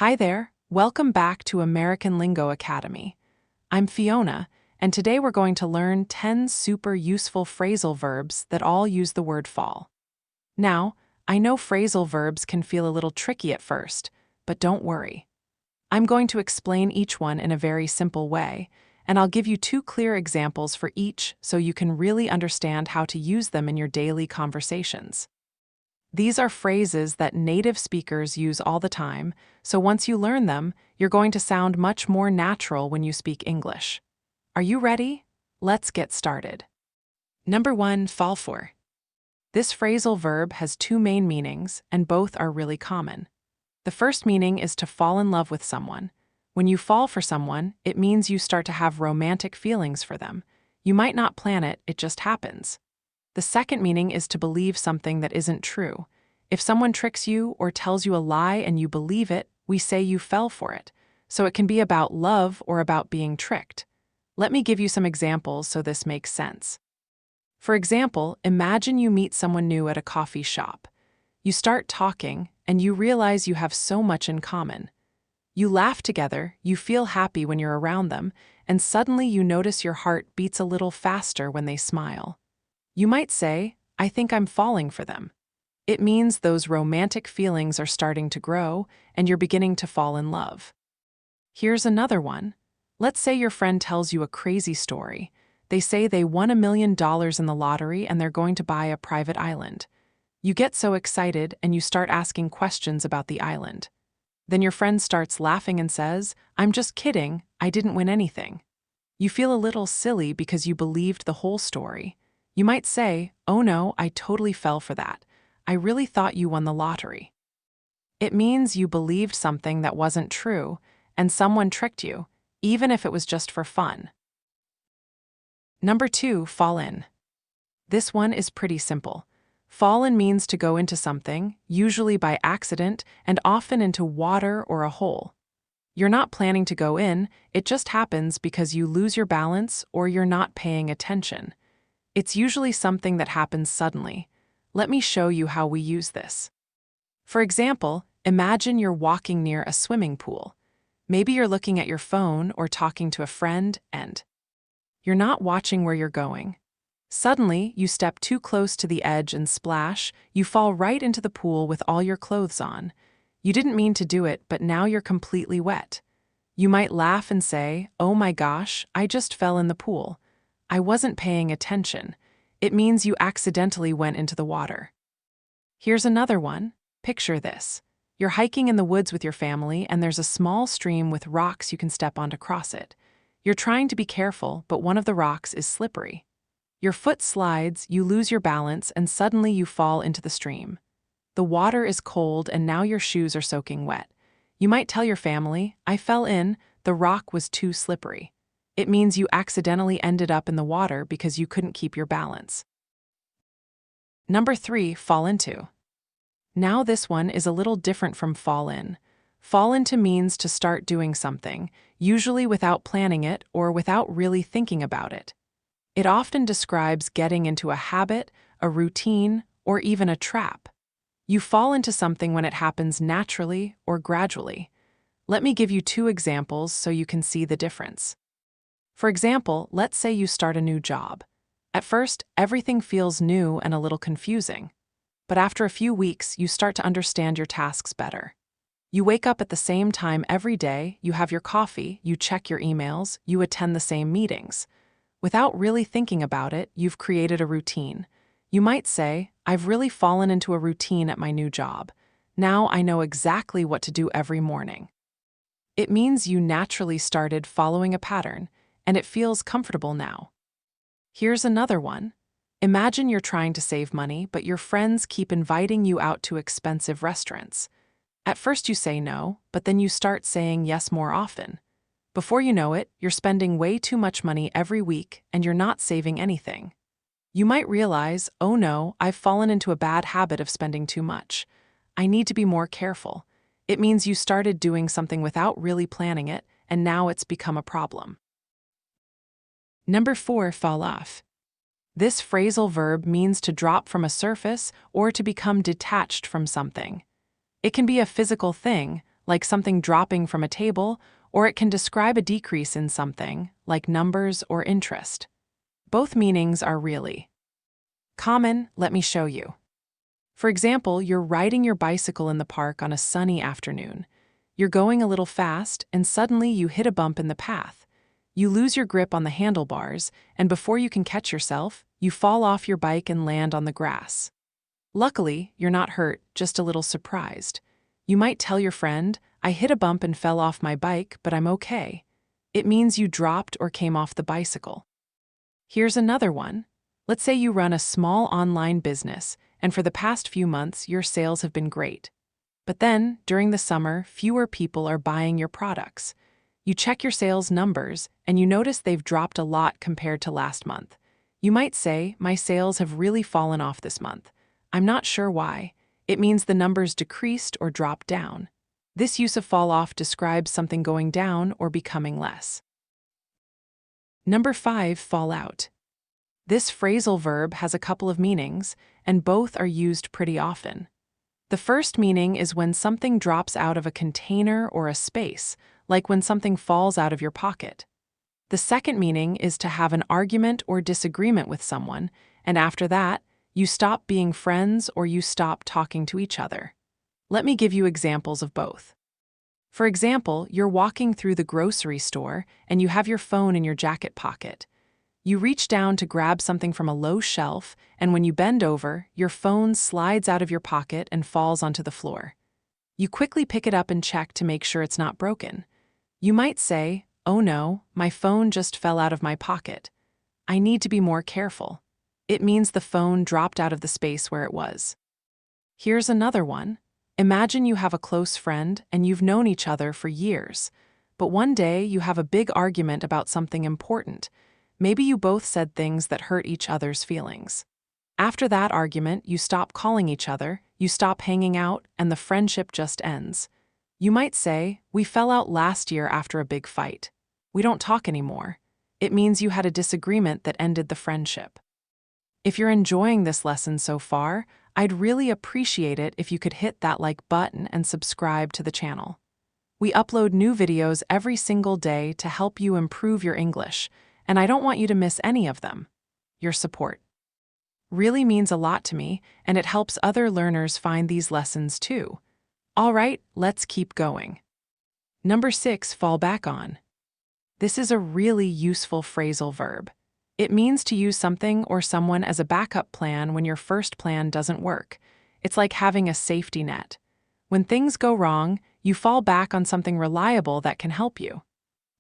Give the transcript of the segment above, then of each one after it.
Hi there, welcome back to American Lingo Academy. I'm Fiona, and today we're going to learn 10 super useful phrasal verbs that all use the word fall. Now, I know phrasal verbs can feel a little tricky at first, but don't worry. I'm going to explain each one in a very simple way, and I'll give you 2 clear examples for each so you can really understand how to use them in your daily conversations. These are phrases that native speakers use all the time, so once you learn them, you're going to sound much more natural when you speak English. Are you ready? Let's get started. Number 1, fall for. This phrasal verb has 2 main meanings, and both are really common. The first meaning is to fall in love with someone. When you fall for someone, it means you start to have romantic feelings for them. You might not plan it, it just happens. The second meaning is to believe something that isn't true. If someone tricks you or tells you a lie and you believe it, we say you fell for it. So it can be about love or about being tricked. Let me give you some examples so this makes sense. For example, imagine you meet someone new at a coffee shop. You start talking, and you realize you have so much in common. You laugh together, you feel happy when you're around them, and suddenly you notice your heart beats a little faster when they smile. You might say, I think I'm falling for them. It means those romantic feelings are starting to grow, and you're beginning to fall in love. Here's another one. Let's say your friend tells you a crazy story. They say they won $1 million in the lottery and they're going to buy a private island. You get so excited and you start asking questions about the island. Then your friend starts laughing and says, I'm just kidding, I didn't win anything. You feel a little silly because you believed the whole story. You might say, oh no, I totally fell for that. I really thought you won the lottery. It means you believed something that wasn't true, and someone tricked you, even if it was just for fun. Number 2, fall in. This one is pretty simple. Fall in means to go into something, usually by accident, and often into water or a hole. You're not planning to go in, it just happens because you lose your balance or you're not paying attention. It's usually something that happens suddenly. Let me show you how we use this. For example, imagine you're walking near a swimming pool. Maybe you're looking at your phone or talking to a friend, and you're not watching where you're going. Suddenly, you step too close to the edge and splash, you fall right into the pool with all your clothes on. You didn't mean to do it, but now you're completely wet. You might laugh and say, oh my gosh, I just fell in the pool. I wasn't paying attention. It means you accidentally went into the water. Here's another one. Picture this. You're hiking in the woods with your family and there's a small stream with rocks you can step on to cross it. You're trying to be careful, but one of the rocks is slippery. Your foot slides, you lose your balance, and suddenly you fall into the stream. The water is cold and now your shoes are soaking wet. You might tell your family, I fell in, the rock was too slippery. It means you accidentally ended up in the water because you couldn't keep your balance. Number 3, fall into. Now this one is a little different from fall in. Fall into means to start doing something, usually without planning it or without really thinking about it. It often describes getting into a habit, a routine, or even a trap. You fall into something when it happens naturally or gradually. Let me give you 2 examples so you can see the difference. For example, let's say you start a new job. At first, everything feels new and a little confusing. But after a few weeks, you start to understand your tasks better. You wake up at the same time every day, you have your coffee, you check your emails, you attend the same meetings. Without really thinking about it, you've created a routine. You might say, I've really fallen into a routine at my new job. Now I know exactly what to do every morning. It means you naturally started following a pattern, and it feels comfortable now. Here's another one. Imagine you're trying to save money, but your friends keep inviting you out to expensive restaurants. At first you say no, but then you start saying yes more often. Before you know it, you're spending way too much money every week and you're not saving anything. You might realize, oh no, I've fallen into a bad habit of spending too much. I need to be more careful. It means you started doing something without really planning it, and now it's become a problem. Number 4, fall off. This phrasal verb means to drop from a surface or to become detached from something. It can be a physical thing, like something dropping from a table, or it can describe a decrease in something, like numbers or interest. Both meanings are really common. Let me show you. For example, you're riding your bicycle in the park on a sunny afternoon. You're going a little fast, and suddenly you hit a bump in the path. You lose your grip on the handlebars, and before you can catch yourself, you fall off your bike and land on the grass. Luckily, you're not hurt, just a little surprised. You might tell your friend, "I hit a bump and fell off my bike, but I'm okay." It means you dropped or came off the bicycle. Here's another one. Let's say you run a small online business, and for the past few months, your sales have been great. But then, during the summer, fewer people are buying your products. You check your sales numbers, and you notice they've dropped a lot compared to last month. You might say, "My sales have really fallen off this month. I'm not sure why." It means the numbers decreased or dropped down. This use of fall off describes something going down or becoming less. Number 5, fall out. This phrasal verb has a couple of meanings, and both are used pretty often. The first meaning is when something drops out of a container or a space, like when something falls out of your pocket. The second meaning is to have an argument or disagreement with someone, and after that, you stop being friends or you stop talking to each other. Let me give you examples of both. For example, you're walking through the grocery store and you have your phone in your jacket pocket. You reach down to grab something from a low shelf, and when you bend over, your phone slides out of your pocket and falls onto the floor. You quickly pick it up and check to make sure it's not broken. You might say, "Oh no, my phone just fell out of my pocket. I need to be more careful." It means the phone dropped out of the space where it was. Here's another one. Imagine you have a close friend and you've known each other for years, but one day you have a big argument about something important. Maybe you both said things that hurt each other's feelings. After that argument, you stop calling each other, you stop hanging out, and the friendship just ends. You might say, "We fell out last year after a big fight. We don't talk anymore." It means you had a disagreement that ended the friendship. If you're enjoying this lesson so far, I'd really appreciate it if you could hit that like button and subscribe to the channel. We upload new videos every single day to help you improve your English, and I don't want you to miss any of them. Your support really means a lot to me, and it helps other learners find these lessons too. All right, let's keep going. Number 6, fall back on. This is a really useful phrasal verb. It means to use something or someone as a backup plan when your first plan doesn't work. It's like having a safety net. When things go wrong, you fall back on something reliable that can help you.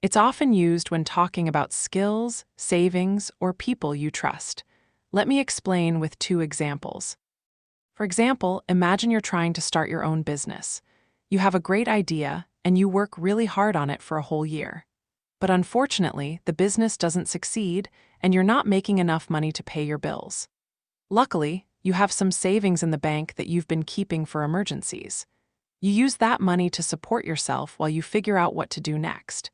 It's often used when talking about skills, savings, or people you trust. Let me explain with 2 examples. For example, imagine you're trying to start your own business. You have a great idea, and you work really hard on it for a whole year. But unfortunately, the business doesn't succeed, and you're not making enough money to pay your bills. Luckily, you have some savings in the bank that you've been keeping for emergencies. You use that money to support yourself while you figure out what to do next.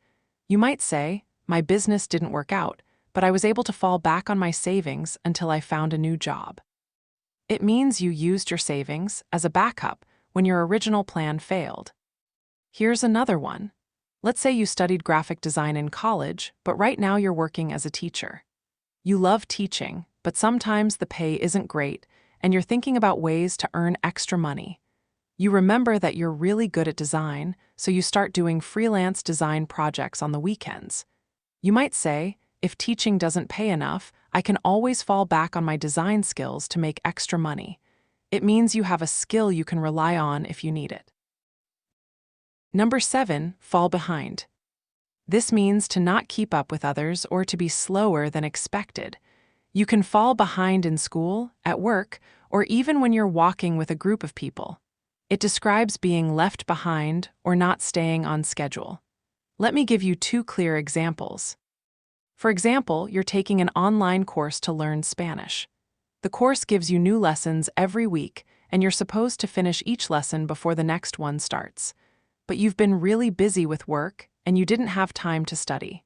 You might say, "My business didn't work out, but I was able to fall back on my savings until I found a new job." It means you used your savings as a backup when your original plan failed. Here's another one. Let's say you studied graphic design in college, but right now you're working as a teacher. You love teaching, but sometimes the pay isn't great, and you're thinking about ways to earn extra money. You remember that you're really good at design, so you start doing freelance design projects on the weekends. You might say, "If teaching doesn't pay enough, I can always fall back on my design skills to make extra money." It means you have a skill you can rely on if you need it. Number 7, fall behind. This means to not keep up with others or to be slower than expected. You can fall behind in school, at work, or even when you're walking with a group of people. It describes being left behind or not staying on schedule. Let me give you 2 clear examples. For example, you're taking an online course to learn Spanish. The course gives you new lessons every week, and you're supposed to finish each lesson before the next one starts. But you've been really busy with work, and you didn't have time to study.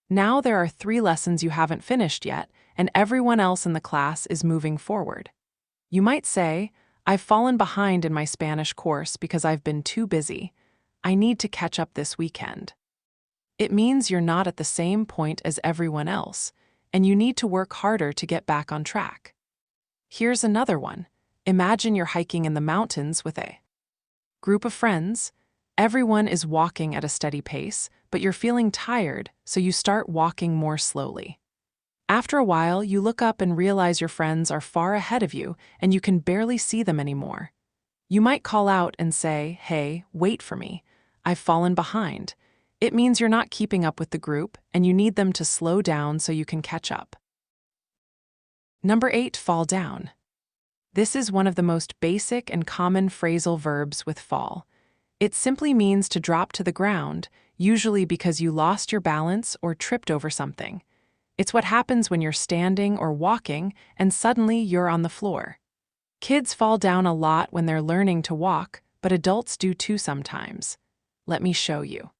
Now there are 3 lessons you haven't finished yet, and everyone else in the class is moving forward. You might say, "I've fallen behind in my Spanish course because I've been too busy. I need to catch up this weekend. It means you're not at the same point as everyone else, and you need to work harder to get back on track. Here's another one. Imagine you're hiking in the mountains with a group of friends. Everyone is walking at a steady pace, but you're feeling tired, so you start walking more slowly. After a while, you look up and realize your friends are far ahead of you, and you can barely see them anymore. You might call out and say, "Hey, wait for me. I've fallen behind." It means you're not keeping up with the group, and you need them to slow down so you can catch up. Number 8, fall down. This is one of the most basic and common phrasal verbs with fall. It simply means to drop to the ground, usually because you lost your balance or tripped over something. It's what happens when you're standing or walking and suddenly you're on the floor. Kids fall down a lot when they're learning to walk, but adults do too sometimes. Let me show you.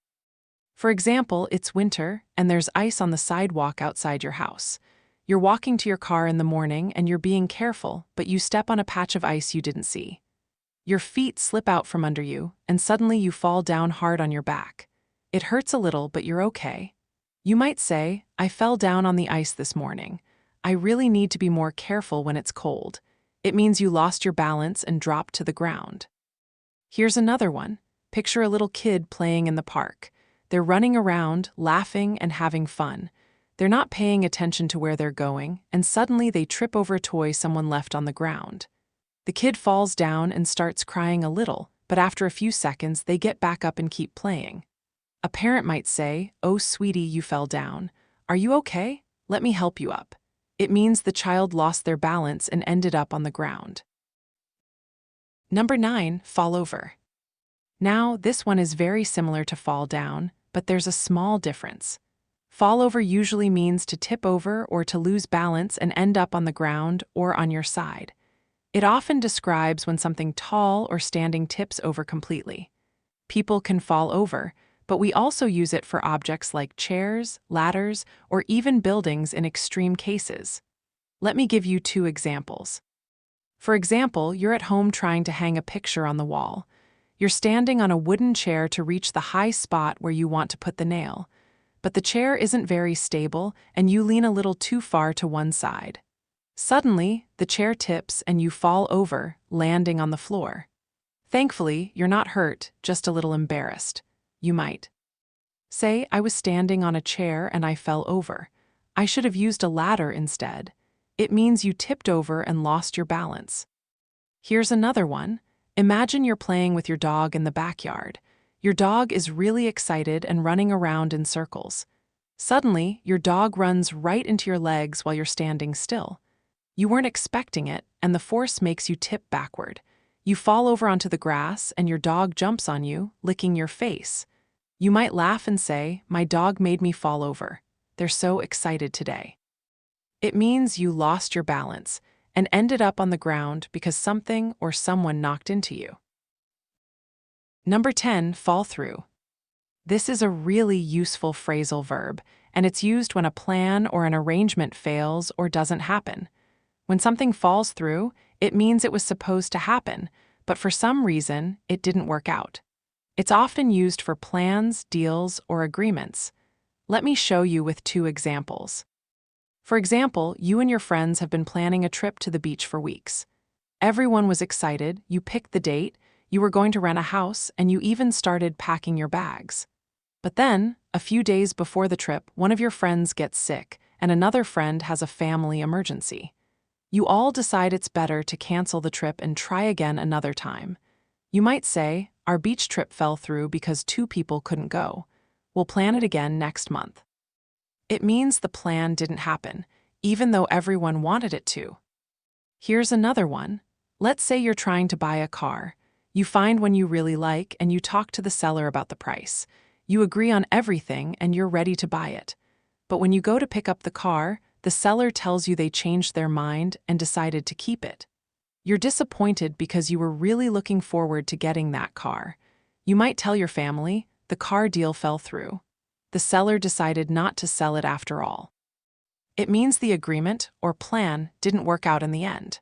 For example, it's winter and there's ice on the sidewalk outside your house. You're walking to your car in the morning and you're being careful, but you step on a patch of ice you didn't see. Your feet slip out from under you, and suddenly you fall down hard on your back. It hurts a little, but you're okay. You might say, "I fell down on the ice this morning. I really need to be more careful when it's cold." It means you lost your balance and dropped to the ground. Here's another one. Picture a little kid playing in the park. They're running around, laughing, and having fun. They're not paying attention to where they're going, and suddenly they trip over a toy someone left on the ground. The kid falls down and starts crying a little, but after a few seconds, they get back up and keep playing. A parent might say, "Oh, sweetie, you fell down. Are you okay? Let me help you up." It means the child lost their balance and ended up on the ground. Number 9, fall over. Now, this one is very similar to fall down, but there's a small difference. Fall over usually means to tip over or to lose balance and end up on the ground or on your side. It often describes when something tall or standing tips over completely. People can fall over, but we also use it for objects like chairs, ladders, or even buildings in extreme cases. Let me give you 2 examples. For example, you're at home trying to hang a picture on the wall. You're standing on a wooden chair to reach the high spot where you want to put the nail. But the chair isn't very stable, and you lean a little too far to one side. Suddenly, the chair tips and you fall over, landing on the floor. Thankfully, you're not hurt, just a little embarrassed. You might say, "I was standing on a chair and I fell over. I should have used a ladder instead." It means you tipped over and lost your balance. Here's another one. Imagine you're playing with your dog in the backyard. Your dog is really excited and running around in circles. Suddenly, your dog runs right into your legs while you're standing still. You weren't expecting it, and the force makes you tip backward. You fall over onto the grass, and your dog jumps on you, licking your face. You might laugh and say, "My dog made me fall over. They're so excited today." It means you lost your balance and ended up on the ground because something or someone knocked into you. Number 10, fall through. This is a really useful phrasal verb, and it's used when a plan or an arrangement fails or doesn't happen. When something falls through, it means it was supposed to happen, but for some reason, it didn't work out. It's often used for plans, deals, or agreements. Let me show you with 2 examples. For example, you and your friends have been planning a trip to the beach for weeks. Everyone was excited, you picked the date, you were going to rent a house, and you even started packing your bags. But then, a few days before the trip, one of your friends gets sick, and another friend has a family emergency. You all decide it's better to cancel the trip and try again another time. You might say, "Our beach trip fell through because 2 people couldn't go. We'll plan it again next month." It means the plan didn't happen, even though everyone wanted it to. Here's another one. Let's say you're trying to buy a car. You find one you really like and you talk to the seller about the price. You agree on everything and you're ready to buy it. But when you go to pick up the car, the seller tells you they changed their mind and decided to keep it. You're disappointed because you were really looking forward to getting that car. You might tell your family, "The car deal fell through. The seller decided not to sell it after all." It means the agreement or plan didn't work out in the end.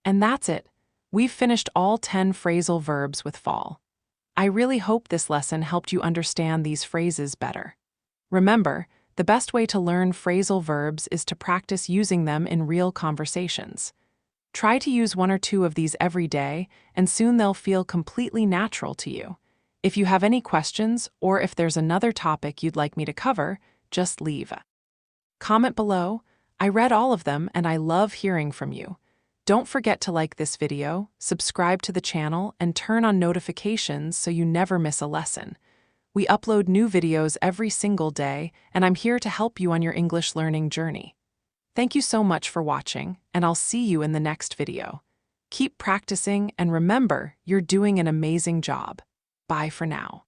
And that's it. We've finished all 10 phrasal verbs with fall. I really hope this lesson helped you understand these phrases better. Remember, the best way to learn phrasal verbs is to practice using them in real conversations. Try to use one or two of these every day, and soon they'll feel completely natural to you. If you have any questions, or if there's another topic you'd like me to cover, just leave a comment below. I read all of them and I love hearing from you. Don't forget to like this video, subscribe to the channel, and turn on notifications so you never miss a lesson. We upload new videos every single day, and I'm here to help you on your English learning journey. Thank you so much for watching, and I'll see you in the next video. Keep practicing, and remember, you're doing an amazing job. Bye for now.